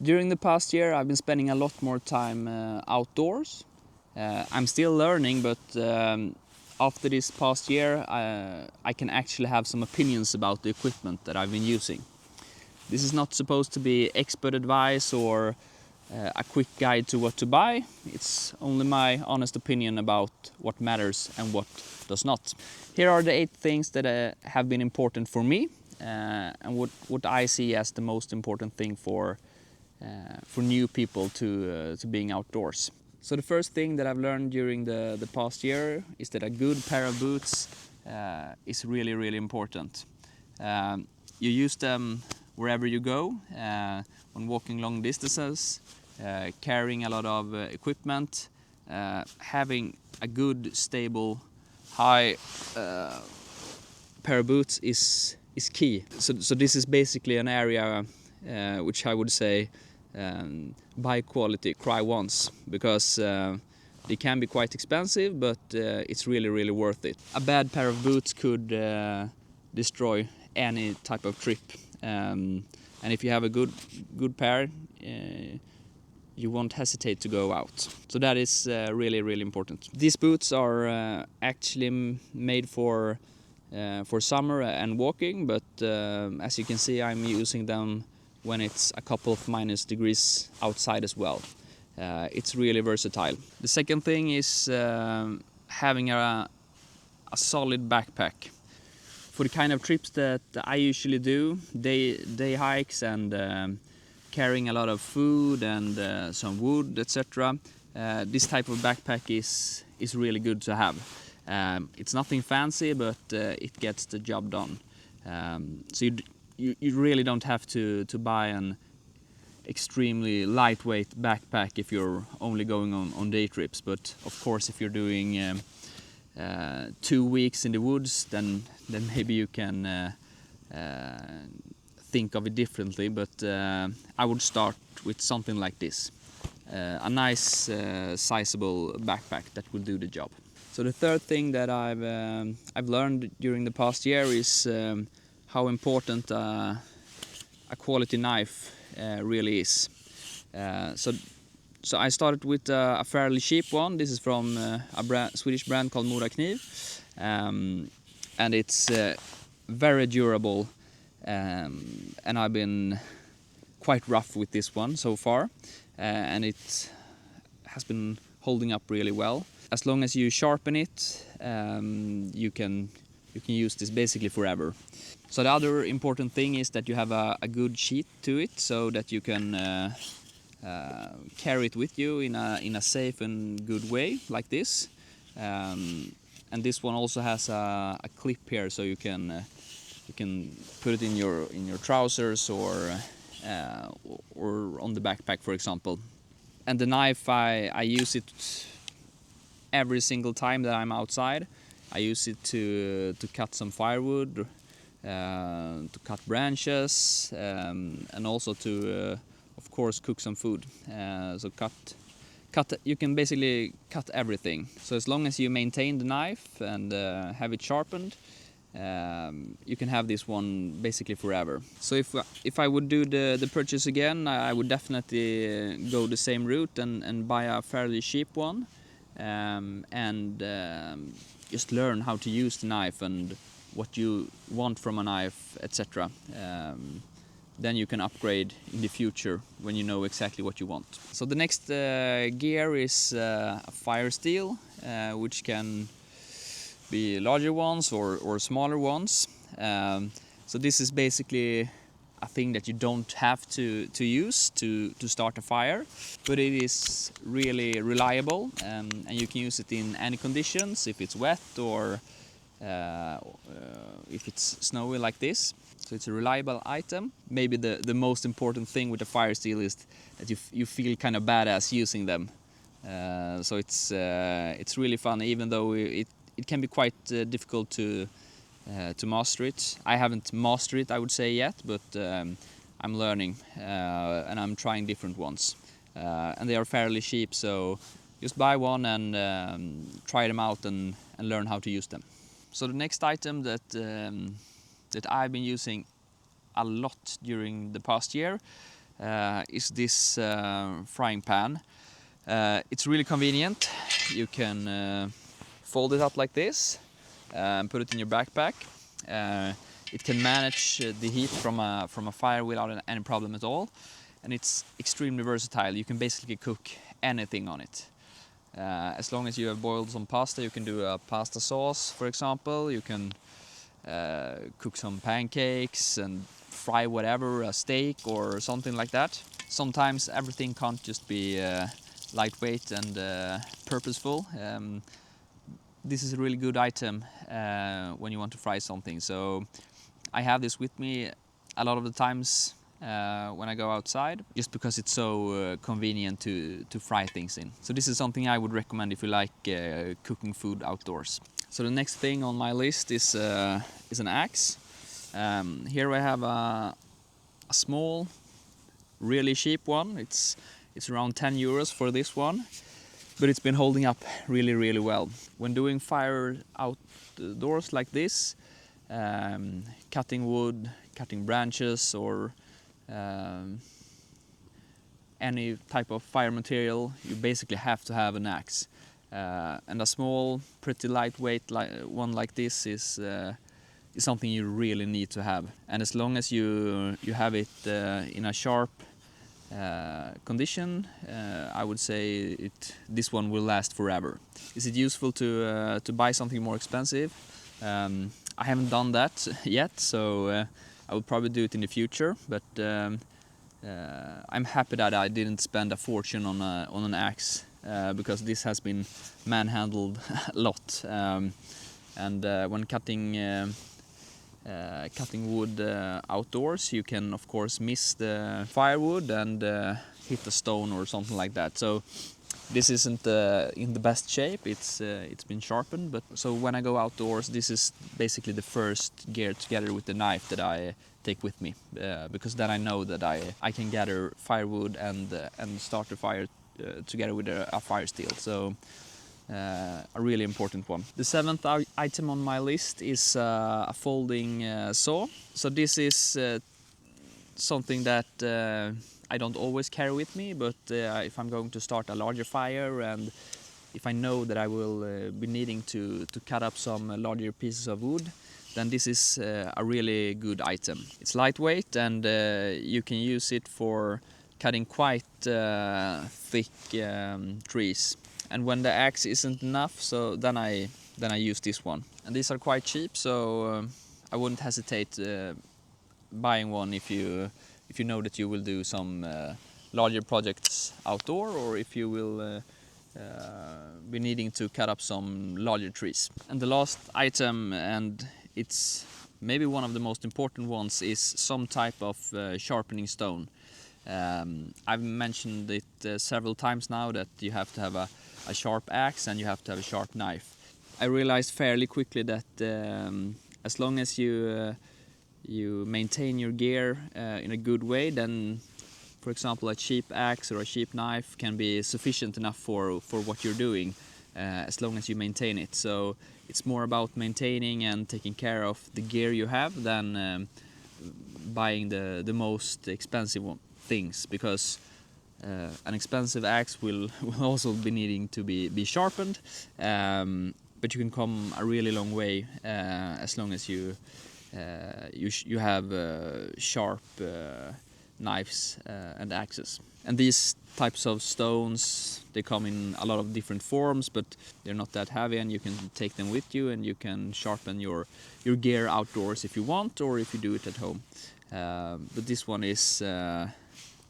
During the past year I've been spending a lot more time outdoors. I'm still learning, but after this past year I can actually have some opinions about the equipment that I've been using. This is not supposed to be expert advice or a quick guide to what to buy. It's only my honest opinion about what matters and what does not. Here are the 8 things that have been important for me and what I see as the most important thing for new people to being outdoors. So the first thing that I've learned during the past year is that a good pair of boots is really, really important. You use them wherever you go, when walking long distances, carrying a lot of equipment. Having a good, stable, high pair of boots is key. So this is basically an area which I would say buy quality, cry once, because they can be quite expensive, but it's really, really worth it. A bad pair of boots could destroy any type of trip, and if you have a good pair, you won't hesitate to go out. So that is really, really important. These boots are actually made for summer and walking, but as you can see, I'm using them when it's a couple of minus degrees outside as well. It's really versatile. The second thing is having a solid backpack. For the kind of trips that I usually do, day hikes and carrying a lot of food and some wood, etc. This type of backpack is really good to have. It's nothing fancy, but it gets the job done. So you really don't have to buy an extremely lightweight backpack if you're only going on day trips. But of course, if you're doing 2 weeks in the woods, then maybe you can think of it differently. But I would start with something like this, a nice sizable backpack that will do the job. So the third thing that I've learned during the past year is how important a quality knife really is. So I started with a fairly cheap one. This is from a Swedish brand called Mora Kniv, and it's very durable, and I've been quite rough with this one so far, and it has been holding up really well. As long as you sharpen it, you can use this basically forever. So the other important thing is that you have a good sheath to it, so that you can carry it with you in a safe and good way, like this. And this one also has a clip here, so you can put it in your trousers or on the backpack, for example. And the knife, I use it every single time that I'm outside. I use it to cut some firewood, to cut branches, and also to, of course, cook some food. So you can basically cut everything. So as long as you maintain the knife and have it sharpened, you can have this one basically forever. So if I would do the purchase again, I would definitely go the same route and buy a fairly cheap one, and just learn how to use the knife and what you want from a knife, etc. Then you can upgrade in the future when you know exactly what you want. So the next gear is a fire steel, which can be larger ones or smaller ones. So this is basically a thing that you don't have to use to start a fire, but it is really reliable, and you can use it in any conditions, if it's wet or if it's snowy like this. So it's a reliable item. Maybe the most important thing with the fire steel is that you feel kind of badass using them. So it's really fun, even though it can be quite difficult to master it. I haven't mastered it, I would say, yet, but I'm learning, and I'm trying different ones. And they are fairly cheap, so just buy one and try them out and learn how to use them. So the next item that I've been using a lot during the past year is this frying pan. It's really convenient. You can fold it up like this and put it in your backpack. It can manage the heat from a fire without any problem at all, and it's extremely versatile. You can basically cook anything on it. As long as you have boiled some pasta, you can do a pasta sauce, for example. You can cook some pancakes and fry whatever, a steak or something like that. Sometimes everything can't just be lightweight and purposeful. This is a really good item when you want to fry something. So I have this with me a lot of the times when I go outside, just because it's so convenient to fry things in. So this is something I would recommend if you like cooking food outdoors. So the next thing on my list is an axe. Here I have a small, really cheap one. It's around 10 euros for this one, but it's been holding up really well. When doing fire outdoors like this, cutting wood, cutting branches, or any type of fire material, you basically have to have an axe. And a small, pretty lightweight one like this is something you really need to have. And as long as you have it in a sharp condition, I would say this one will last forever. Is it useful to buy something more expensive? I haven't done that yet, so I will probably do it in the future. But I'm happy that I didn't spend a fortune on an axe, because this has been manhandled a lot. And when cutting wood outdoors, you can of course miss the firewood and hit a stone or something like that. So this isn't in the best shape. It's been sharpened, but so when I go outdoors, this is basically the first gear together with the knife that I take with me, because then I know that I can gather firewood and start the fire together with a fire steel. So a really important one. The seventh item on my list is a folding saw. So this is something that I don't always carry with me, but if I'm going to start a larger fire and if I know that I will be needing to cut up some larger pieces of wood, then this is a really good item. It's lightweight, and you can use it for cutting quite thick trees. And when the axe isn't enough, so then I use this one. And these are quite cheap, so I wouldn't hesitate buying one if you know that you will do some larger projects outdoor, or if you will be needing to cut up some larger trees. And the last item, and it's maybe one of the most important ones, is some type of sharpening stone. I've mentioned it several times now that you have to have a sharp axe and you have to have a sharp knife. I realized fairly quickly that as long as you maintain your gear in a good way, then, for example, a cheap axe or a cheap knife can be sufficient enough for what you're doing, as long as you maintain it. So it's more about maintaining and taking care of the gear you have than buying the most expensive things, because an expensive axe will also be needing to be sharpened, but you can come a really long way as long as you have sharp knives and axes. And these types of stones, they come in a lot of different forms, but they're not that heavy, and you can take them with you and you can sharpen your gear outdoors if you want, or if you do it at home. But this one is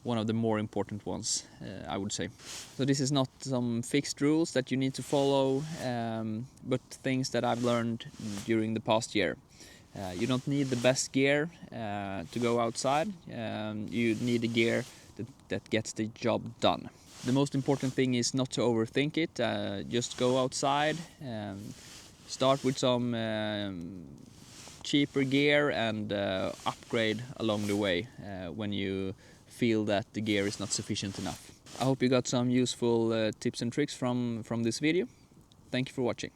one of the more important ones, I would say. So this is not some fixed rules that you need to follow, but things that I've learned during the past year. You don't need the best gear to go outside. You need a gear that gets the job done. The most important thing is not to overthink it. Just go outside, start with some cheaper gear and upgrade along the way when you feel that the gear is not sufficient enough. I hope you got some useful tips and tricks from this video. Thank you for watching.